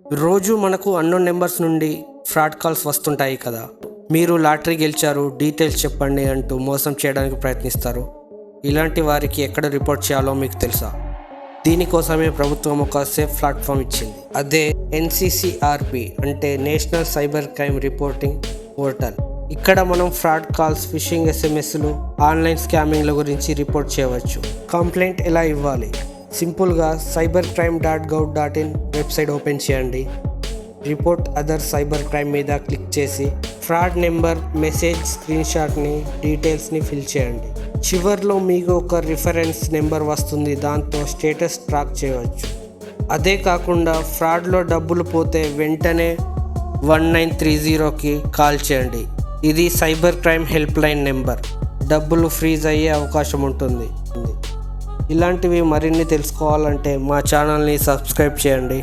రోజు మనకు unknown numbers నుండి ఫ్రాడ్ కాల్స్ వస్తుంటాయి కదా. మీరు లాటరీ గెలిచారు, డీటెయిల్స్ చెప్పండి అంటూ మోసం చేయడానికి ప్రయత్నిస్తారు. ఇలాంటి వారికి ఎక్కడ రిపోర్ట్ చేయాలో మీకు తెలుసా? దీనికోసమే ప్రభుత్వం ఒక సేఫ్ ప్లాట్ఫామ్ ఇచ్చింది. అదే NCCRP అంటే national cyber crime reporting portal. ఇక్కడ మనం ఫ్రాడ్ కాల్స్, ఫిషింగ్ SMSలు, ఆన్లైన్ స్కామింగ్ల గురించి రిపోర్ట్ చేయవచ్చు. కంప్లైంట్ ఎలా ఇవ్వాలి? సింపుల్గా cybercrime.gov.in వెబ్సైట్ ఓపెన్ చేయండి. రిపోర్ట్ అదర్ సైబర్ క్రైమ్ మీద క్లిక్ చేసి ఫ్రాడ్ నెంబర్, మెసేజ్ స్క్రీన్షాట్ని, డీటెయిల్స్ని ఫిల్ చేయండి. చివర్లో మీకు ఒక రిఫరెన్స్ నెంబర్ వస్తుంది. దాంతో స్టేటస్ ట్రాక్ చేయవచ్చు. అదే కాకుండా ఫ్రాడ్లో డబ్బులు పోతే వెంటనే 1930కి కాల్ చేయండి. ఇది cyber crime help line number. డబ్బులు ఫ్రీజ్ అయ్యే అవకాశం ఉంటుంది. ఇలాంటివి మరిన్ని తెలుసుకోవాలంటే మా ఛానల్ని సబ్స్క్రైబ్ చేయండి.